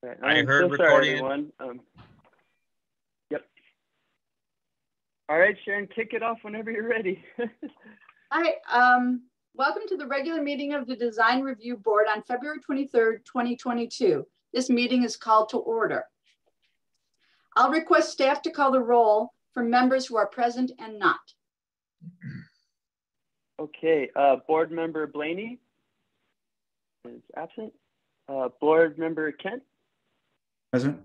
Right. I I'm heard so sorry, recording. everyone. Yep. All right, Sharon, kick it off whenever you're ready. Hi, welcome to the regular meeting of the Design Review Board on February 23rd, 2022. This meeting is called to order. I'll request staff to call the roll for members who are present and not. Okay, Board Member Blaney is absent. Board Member Kent? Present.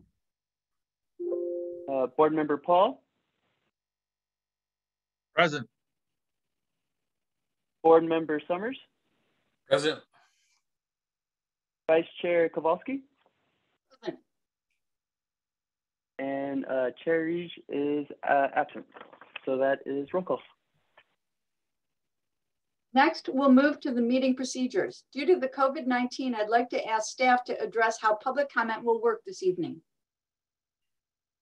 Board Member Paul? Present. Board Member Summers? Present. Vice Chair Kowalski? Present. And Chair Reege is absent. So that is roll call. Next, we'll move to the meeting procedures. Due to the COVID-19, I'd like to ask staff to address how public comment will work this evening.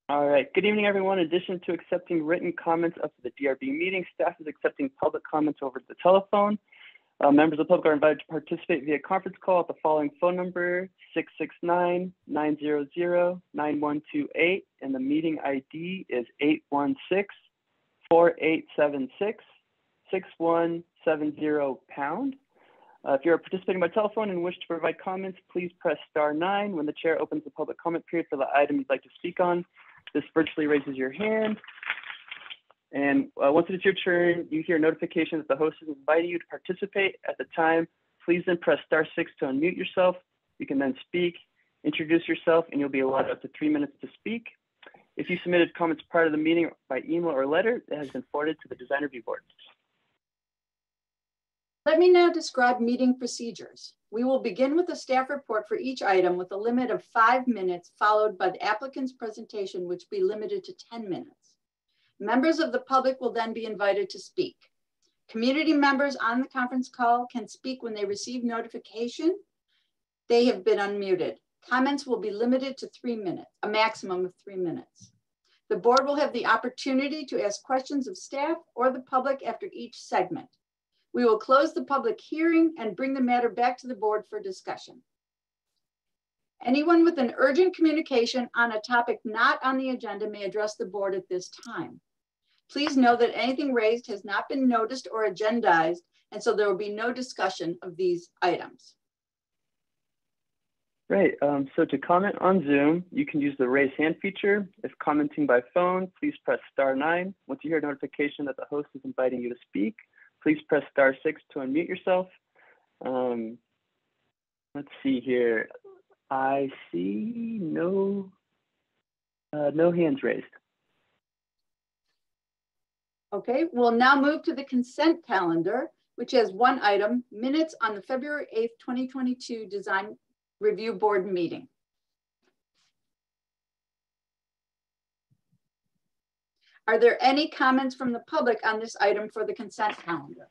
All right, good evening, everyone. In addition to accepting written comments up to the DRB meeting, staff is accepting public comments over the telephone. Members of the public are invited to participate via conference call at the following phone number, 669-900-9128, and the meeting ID is 816-4876-6170#. If you're participating by telephone and wish to provide comments, please press *9 when the chair opens the public comment period for the item you'd like to speak on. This virtually raises your hand. And once it's your turn, you hear a notification that the host is inviting you to participate. At the time, please then press *6 to unmute yourself. You can then speak, introduce yourself, and you'll be allowed up to 3 minutes to speak. If you submitted comments prior to the meeting by email or letter, it has been forwarded to the Design Review Board. Let me now describe meeting procedures. We will begin with a staff report for each item with a limit of 5 minutes, followed by the applicant's presentation, which will be limited to 10 minutes. Members of the public will then be invited to speak. Community members on the conference call can speak when they receive notification they have been unmuted. Comments will be limited to 3 minutes, a maximum of 3 minutes. The board will have the opportunity to ask questions of staff or the public after each segment. We will close the public hearing and bring the matter back to the board for discussion. Anyone with an urgent communication on a topic not on the agenda may address the board at this time. Please know that anything raised has not been noticed or agendized, and so there will be no discussion of these items. Great. So to comment on Zoom, you can use the raise hand feature. If commenting by phone, please press *9. Once you hear a notification that the host is inviting you to speak, please press *6 to unmute yourself. Let's see here. I see no hands raised. Okay, we'll now move to the consent calendar, which has one item, minutes on the February 8th, 2022 Design Review Board meeting. Are there any comments from the public on this item for the consent calendar?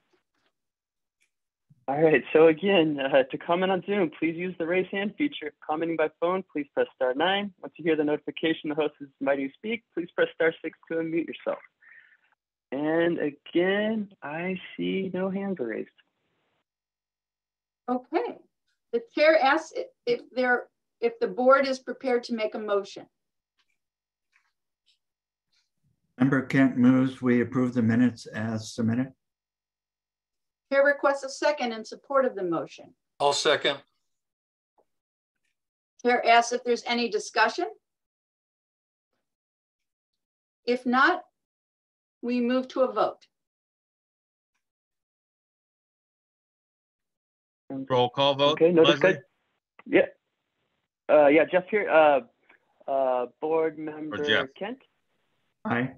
All right, so again, to comment on Zoom, please use the raise hand feature. If commenting by phone, please press *9. Once you hear the notification the host is inviting you to speak, please press *6 to unmute yourself. And again, I see no hands raised. Okay, the chair asks if the board is prepared to make a motion. Member Kent moves we approve the minutes as submitted. Chair requests a second in support of the motion. I'll second. Chair asks if there's any discussion. If not, we move to a vote. Roll call vote. Okay, no Leslie? discussion. Yeah. Yeah, Jeff here. Board Member Kent. Aye.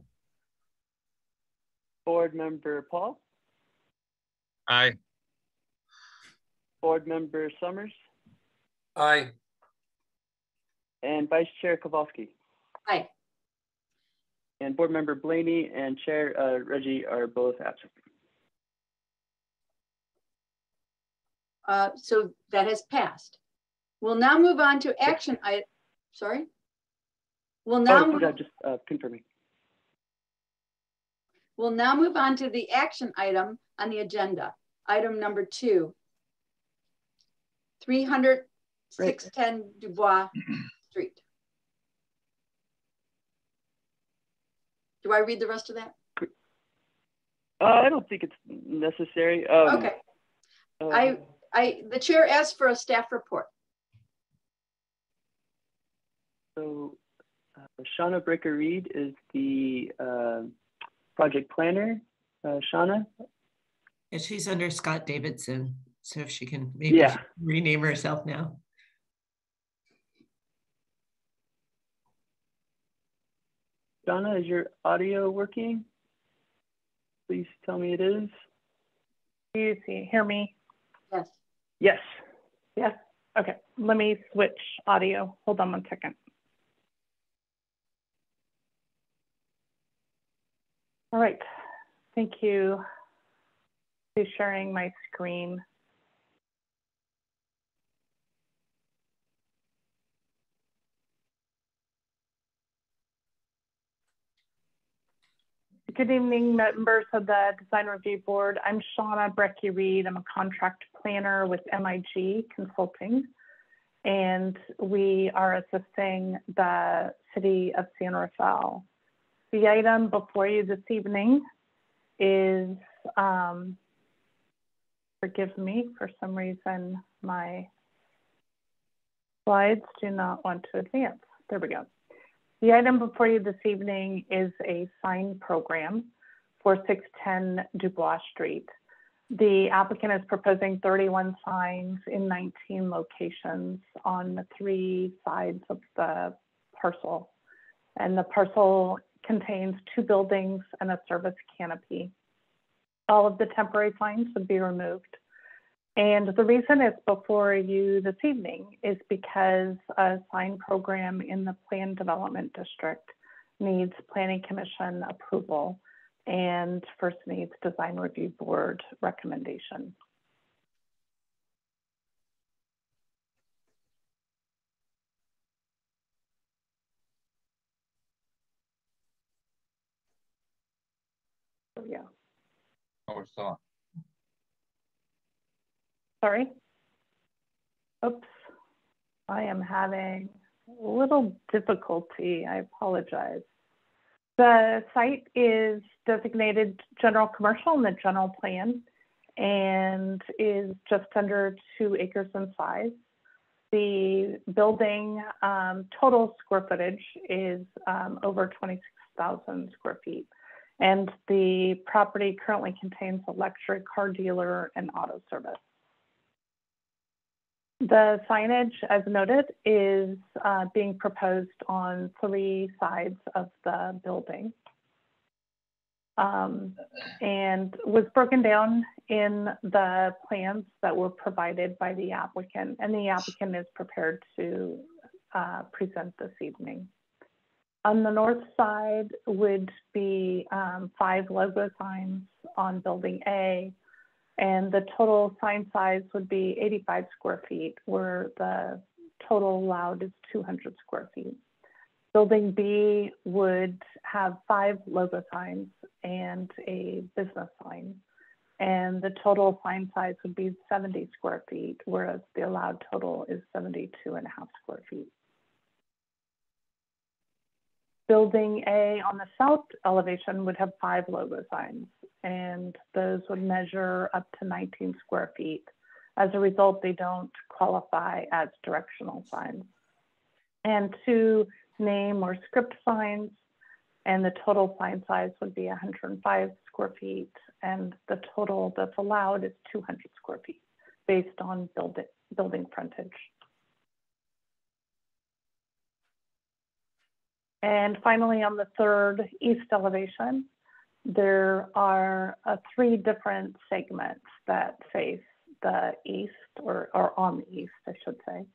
Board Member Paul. Aye. Board Member Summers. Aye. And Vice Chair Kowalski. Aye. And Board Member Blaney and Chair Reggie are both absent. So that has passed. We'll now move on to action. Sorry. We'll now confirming. We'll now move on to the action item on the agenda. Item number 2, 300 610 Dubois street. Do I read the rest of that? I don't think it's necessary. Okay. The chair asked for a staff report. So Shauna Bricker-Reed is the project planner. Shauna? Yeah, she's under Scott Davidson. So if she can maybe rename herself now. Shauna, is your audio working? Please tell me it is. Do you hear me? Yes. Yes. Yes. Okay. Let me switch audio. Hold on 1 second. All right. Thank you for sharing my screen. Good evening, members of the Design Review Board. I'm Shauna Brecky-Reed. I'm a contract planner with MIG Consulting, and we are assisting the City of San Rafael. The item before you this evening is, forgive me, for some reason, my slides do not want to advance. There we go. The item before you this evening is a sign program for 610 Dubois Street. The applicant is proposing 31 signs in 19 locations on the 3 sides of the parcel. And the parcel contains 2 buildings and a service canopy. All of the temporary signs would be removed. And the reason it's before you this evening is because a sign program in the Plan Development District needs Planning Commission approval and first needs Design Review Board recommendation. So, yeah. Oh, we're still on. Sorry. Oops. I am having a little difficulty. I apologize. The site is designated general commercial in the general plan and is just under 2 acres in size. The building total square footage is over 26,000 square feet. And the property currently contains a luxury car dealer and auto service. The signage, as noted, is being proposed on 3 sides of the building and was broken down in the plans that were provided by the applicant, and the applicant is prepared to present this evening. On the north side would be 5 logo signs on building A, and the total sign size would be 85 square feet, where the total allowed is 200 square feet. Building B would have 5 logo signs and a business sign, and the total sign size would be 70 square feet, whereas the allowed total is 72.5 square feet. Building A on the south elevation would have 5 logo signs, and those would measure up to 19 square feet. As a result, they don't qualify as directional signs. And 2 name or script signs, and the total sign size would be 105 square feet, and the total that's allowed is 200 square feet based on building frontage. And finally, on the third east elevation, there are 3 different segments that face the east, or on the east, I should say.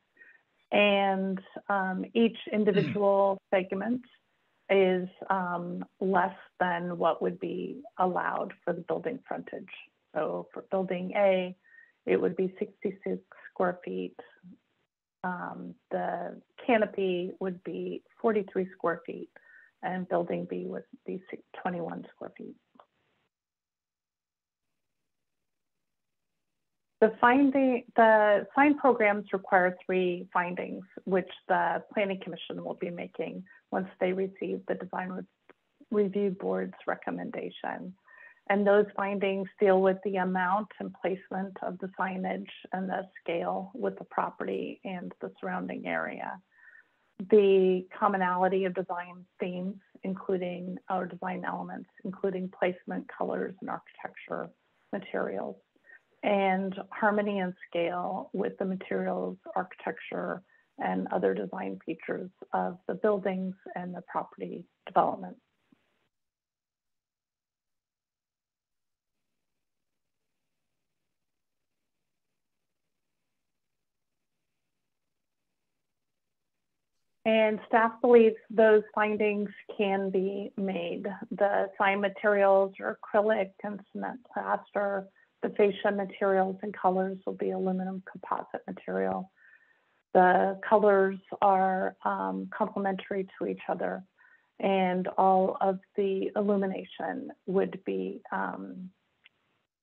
And each individual segment is less than what would be allowed for the building frontage. So for building A, it would be 66 square feet. The canopy would be 43 square feet, and building B would be 21 square feet. The sign programs require 3 findings, which the Planning Commission will be making once they receive the Design Review Board's recommendation. And those findings deal with the amount and placement of the signage and the scale with the property and the surrounding area. The commonality of design themes, including our design elements, including placement, colors, and architecture materials, and harmony and scale with the materials, architecture, and other design features of the buildings and the property development. And staff believes those findings can be made. The sign materials are acrylic and cement plaster. The fascia materials and colors will be aluminum composite material. The colors are complementary to each other, and all of the illumination would be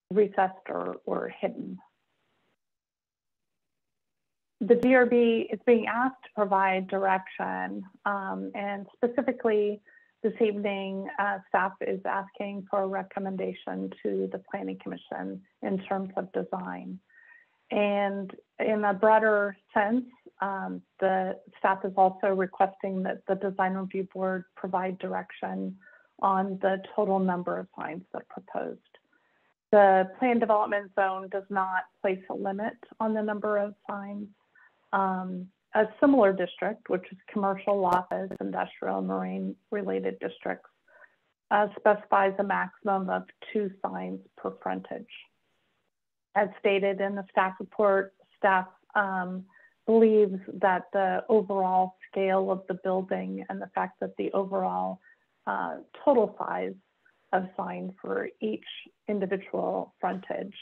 recessed or hidden. The DRB is being asked to provide direction, and specifically this evening, staff is asking for a recommendation to the Planning Commission in terms of design. And in a broader sense, the staff is also requesting that the Design Review Board provide direction on the total number of signs that are proposed. The Plan Development Zone does not place a limit on the number of signs. A similar district, which is commercial, office, industrial, marine related districts, specifies a maximum of 2 signs per frontage. As stated in the staff report, staff believes that the overall scale of the building and the fact that the overall total size of sign for each individual frontage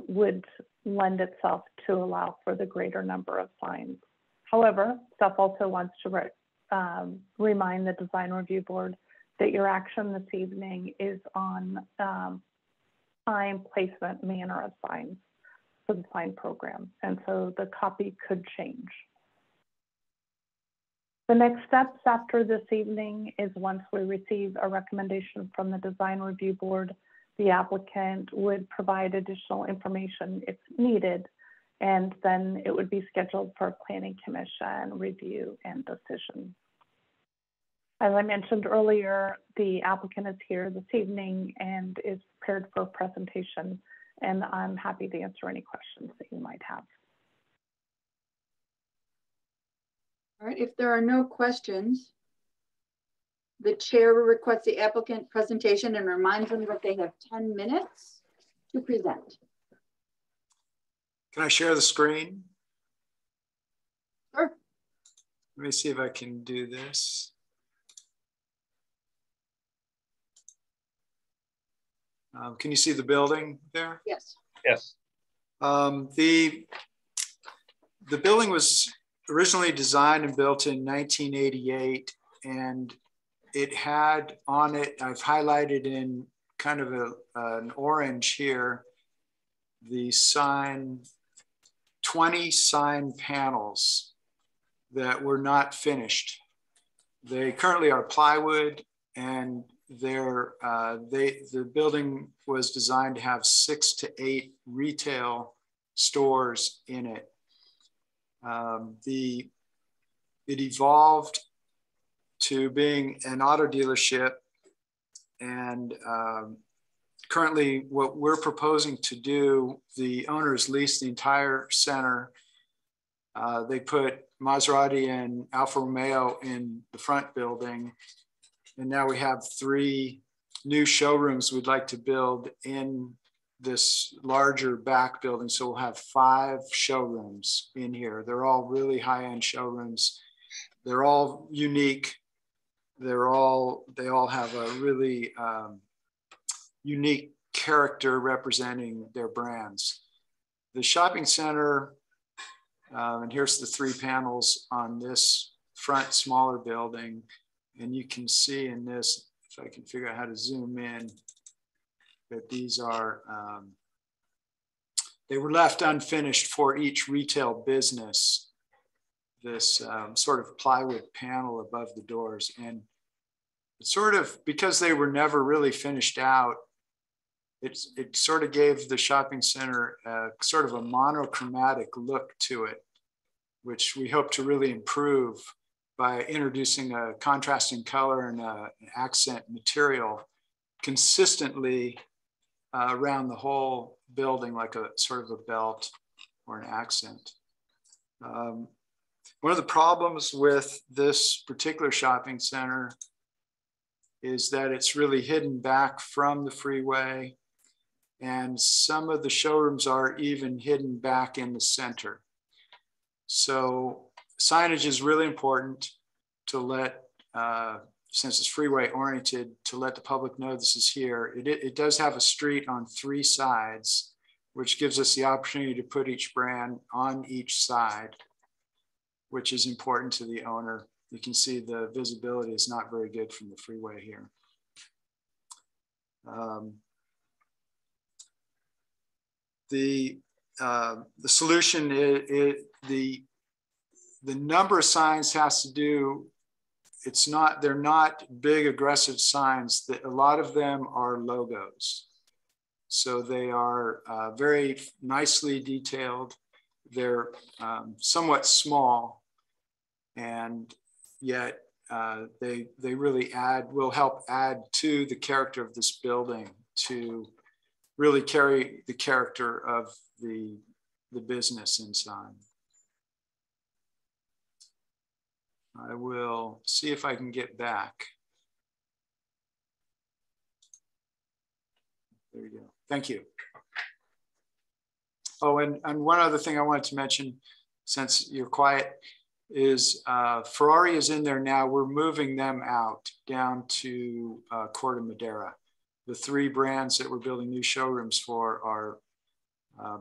would lend itself to allow for the greater number of signs. However, staff also wants to remind the Design Review Board that your action this evening is on time, placement, manner of signs for the sign program. And so the copy could change. The next steps after this evening is once we receive a recommendation from the Design Review Board, the applicant would provide additional information if needed, and then it would be scheduled for a Planning Commission review and decision. As I mentioned earlier, the applicant is here this evening and is prepared for a presentation, and I'm happy to answer any questions that you might have. All right, if there are no questions, the chair will request the applicant presentation and reminds them that they have 10 minutes to present. Can I share the screen? Sure. Let me see if I can do this. Can you see the building there? Yes. Yes. The building was originally designed and built in 1988, and it had on it, I've highlighted in kind of an orange here, the sign, 20 sign panels that were not finished. They currently are plywood, and the building was designed to have 6 to 8 retail stores in it. It evolved to being an auto dealership, and currently what we're proposing to do, the owners lease the entire center. They put Maserati and Alfa Romeo in the front building, and now we have 3 new showrooms we'd like to build in this larger back building. So we'll have 5 showrooms in here. They're all really high-end showrooms. They're all unique. They all have a really unique character representing their brands. The shopping center, and here's the 3 panels on this front smaller building. And you can see in this, if I can figure out how to zoom in, that these are they were left unfinished for each retail business, this sort of plywood panel above the doors. And it sort of, because they were never really finished out, it sort of gave the shopping center sort of a monochromatic look to it, which we hope to really improve by introducing a contrasting color and an accent material consistently around the whole building, like a sort of a belt or an accent. One of the problems with this particular shopping center is that it's really hidden back from the freeway, and some of the showrooms are even hidden back in the center. So signage is really important to let, since it's freeway oriented, to let the public know this is here. It does have a street on 3 sides, which gives us the opportunity to put each brand on each side, which is important to the owner. You can see the visibility is not very good from the freeway here. The solution is the number of signs has to do, they're not big aggressive signs. That a lot of them are logos. So they are very nicely detailed. They're somewhat small, and yet they really will help add to the character of this building, to really carry the character of the business inside. I will see if I can get back. There you go. Thank you. Oh, and one other thing I wanted to mention, since you're quiet, is Ferrari is in there now. We're moving them out down to Corte Madera. The 3 brands that we're building new showrooms for are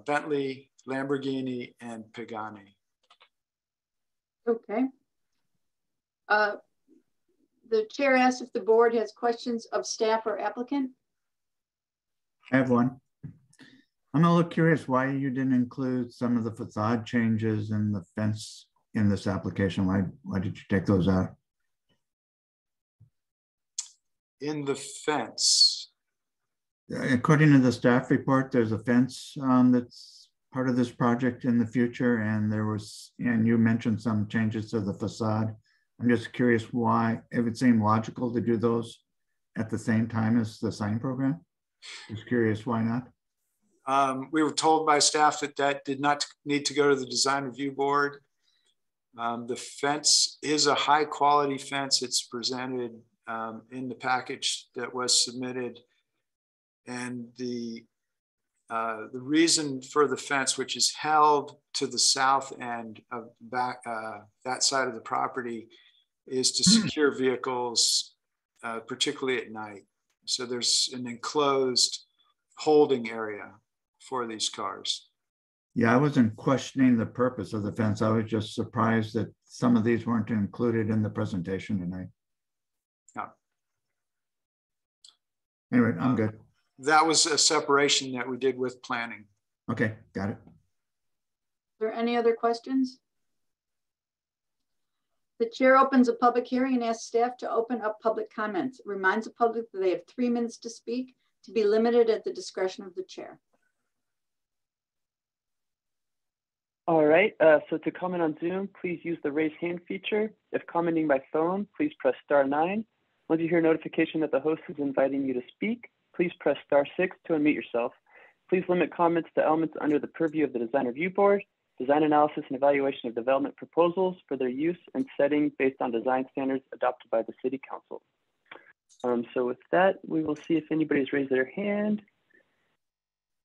Bentley, Lamborghini, and Pagani. Okay. The chair asked if the board has questions of staff or applicant. I have one. I'm a little curious why you didn't include some of the facade changes and the fence in this application. Why did you take those out? In the fence? According to the staff report, there's a fence that's part of this project in the future, and you mentioned some changes to the facade. I'm just curious why it would seem logical to do those at the same time as the sign program. Just curious why not? We were told by staff that did not need to go to the design review board. The fence is a high quality fence. It's presented in the package that was submitted. And the reason for the fence, which is held to the south end of that side of the property, is to secure vehicles, particularly at night. So there's an enclosed holding area for these cars. Yeah, I wasn't questioning the purpose of the fence. I was just surprised that some of these weren't included in the presentation tonight. Yeah. Anyway, I'm good. That was a separation that we did with planning. Okay, got it. Are there any other questions? The chair opens a public hearing and asks staff to open up public comments. It reminds the public that they have 3 minutes to speak, to be limited at the discretion of the chair. All right, so to comment on Zoom, please use the raise hand feature. If commenting by phone, please press *9. Once you hear a notification that the host is inviting you to speak, please press *6 to unmute yourself. Please limit comments to elements under the purview of the Design Review Board, design analysis and evaluation of development proposals for their use and setting based on design standards adopted by the City Council. So with that, we will see if anybody's raised their hand.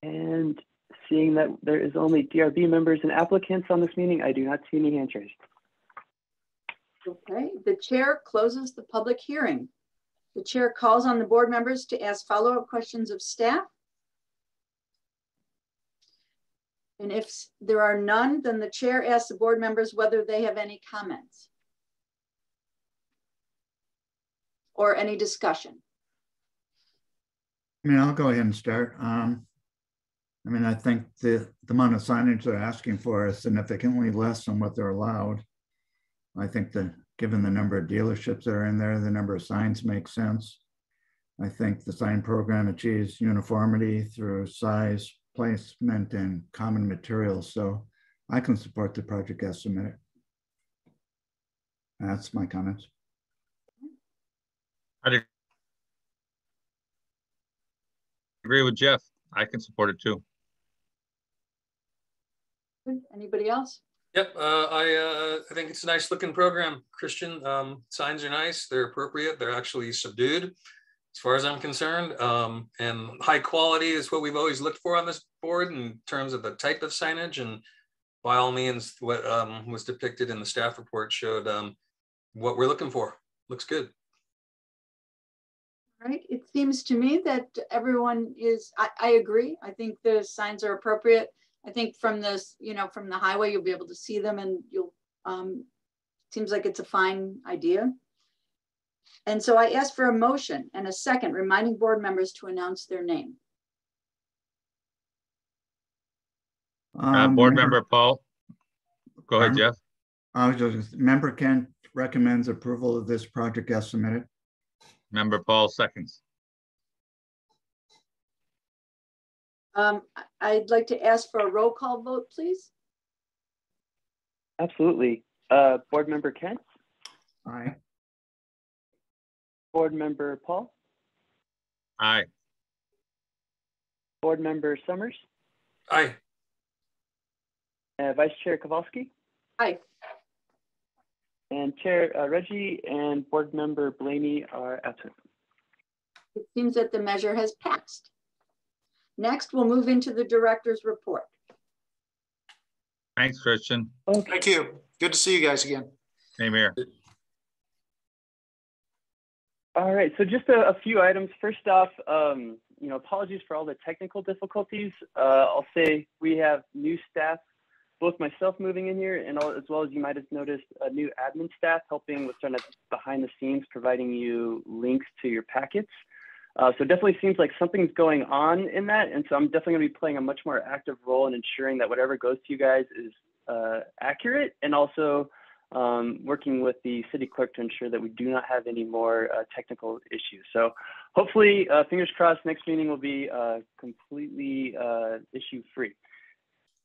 And seeing that there is only DRB members and applicants on this meeting, I do not see any hands raised. Okay, the chair closes the public hearing. The chair calls on the board members to ask follow-up questions of staff. And if there are none, then the chair asks the board members whether they have any comments or any discussion. I mean, I'll go ahead and start. I mean, I think the amount of signage they're asking for is significantly less than what they're allowed. I think that given the number of dealerships that are in there, the number of signs makes sense. I think the sign program achieves uniformity through size, placement, and common materials. So I can support the project as submitted. That's my comments. I'd agree with Jeff. I can support it too. Anybody else? Yep, I think it's a nice looking program, Christian. Signs are nice, they're appropriate, they're actually subdued as far as I'm concerned. And high quality is what we've always looked for on this board in terms of the type of signage. And by all means, what was depicted in the staff report showed what we're looking for. Looks good. Right. It seems to me that everyone is, I agree. I think the signs are appropriate. I think from this, you know, from the highway, you'll be able to see them and you'll, seems like it's a fine idea. And so I asked for a motion and a second, reminding board members to announce their name. Board member Paul. Go ahead, Jeff. Member Kent recommends approval of this project as submitted. Member Paul seconds. I'd like to ask for a roll call vote, please. Absolutely. Board Member Kent? Aye. Board Member Paul? Aye. Board Member Summers? Aye. Vice Chair Kowalski? Aye. And Chair Reggie and Board Member Blaney are absent. It seems that the measure has passed. Next, we'll move into the director's report. Thanks, Christian. Okay. Thank you. Good to see you guys again. Same here. All right, so just a few items. First off, you know, apologies for all the technical difficulties. I'll say we have new staff, both myself moving in here and as well as you might have noticed a new admin staff helping with sort of behind the scenes, providing you links to your packets. So it definitely seems like something's going on in that. And so I'm definitely gonna be playing a much more active role in ensuring that whatever goes to you guys is accurate, and also working with the city clerk to ensure that we do not have any more technical issues. So hopefully, fingers crossed, next meeting will be completely issue free.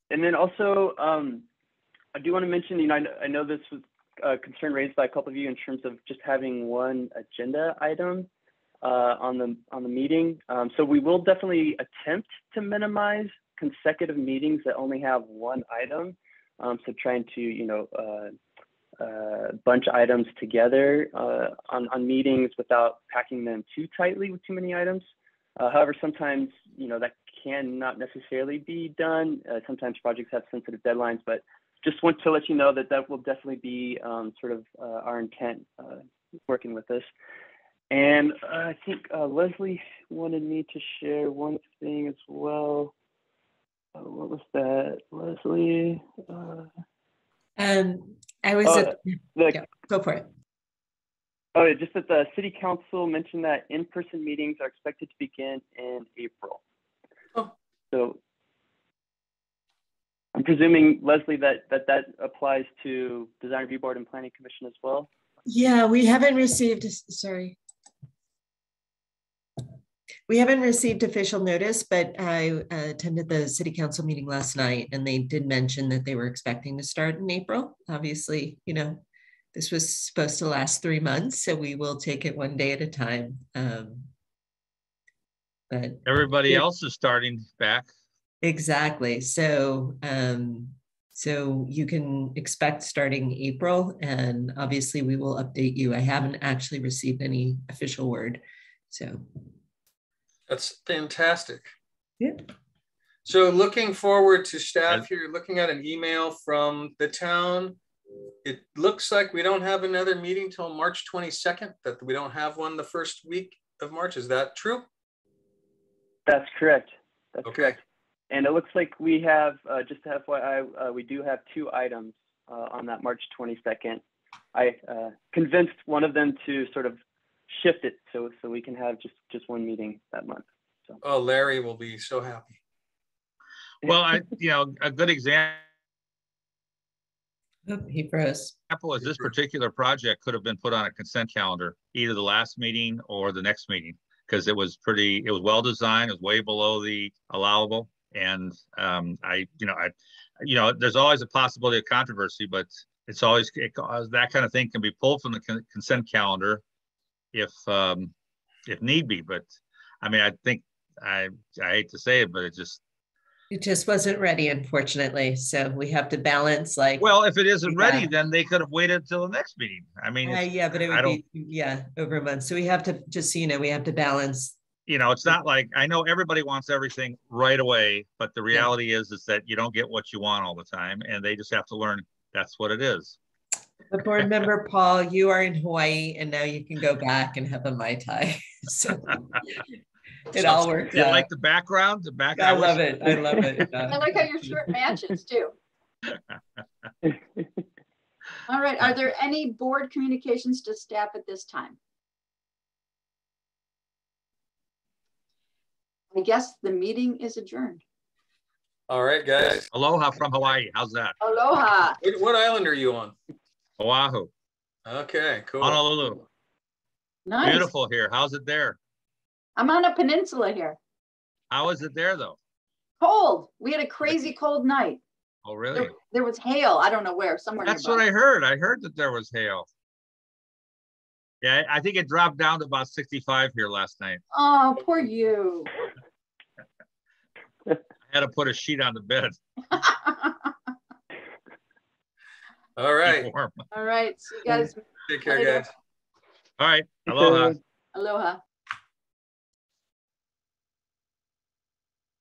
And then also, I do want to mention, you know, I know this was a concern raised by a couple of you in terms of just having one agenda item on the meeting. So we will definitely attempt to minimize consecutive meetings that only have one item. So trying to, you know, bunch items together on meetings without packing them too tightly with too many items. However, sometimes, you know, that can not necessarily be done. Sometimes projects have sensitive deadlines, but just want to let you know that that will definitely be sort of our intent working with this. And I think Leslie wanted me to share one thing as well. What was that, Leslie? I was yeah, go for it. Oh, just that the city council mentioned that in-person meetings are expected to begin in April. Oh. So I'm presuming, Leslie, that applies to Design Review Board and Planning Commission as well? Yeah, we haven't received, sorry. We haven't received official notice, but I attended the city council meeting last night and they did mention that they were expecting to start in April. Obviously, you know, this was supposed to last 3 months, so we will take it one day at a time. But everybody else is starting back. Exactly. So, so you can expect starting April, and obviously we will update you. I haven't actually received any official word, so. That's fantastic. Yeah. So looking forward to staff here, looking at an email from the town. It looks like we don't have another meeting till March 22nd, that we don't have one the first week of March. Is that true? That's correct. That's okay. Correct. And it looks like we have, just to FYI, we do have 2 items on that March 22nd. I convinced one of them to sort of shift it so we can have just one meeting that month. So. Oh, Larry will be so happy. Well, a good example Oh, he froze. is this particular project could have been put on a consent calendar, either the last meeting or the next meeting, because it was well designed, it was way below the allowable. And there's always a possibility of controversy, but it's always that kind of thing can be pulled from the consent calendar if need be. But I mean, I think I hate to say it, but it just wasn't ready, unfortunately. So we have to balance, like. Well, if it isn't ready, then they could have waited till the next meeting. I mean, yeah, but it would be over a month. So we have to just we have to balance. It's not like, I know everybody wants everything right away, but the reality is that you don't get what you want all the time, and they just have to learn that's what it is. But board member Paul, you are in Hawaii, and now you can go back and have a Mai Tai. So it all worked out. You like the background? I love it. I love it. I like how your shirt matches too. All right. Are there any board communications to staff at this time? I guess the meeting is adjourned. All right, guys. Aloha from Hawaii. How's that? Aloha. What island are you on? Oahu. Okay, cool. Honolulu. Nice. Beautiful here. How's it there? I'm on a peninsula here. How is it there, though? Cold. We had a crazy cold night. Oh, really? There was hail. I don't know where, somewhere That's nearby. what I heard. I heard that there was hail. Yeah, I think it dropped down to about 65 here last night. Oh, poor you. I had to put a sheet on the bed. All right. All right. See you guys. Take care, later. guys. All right. Aloha. Aloha.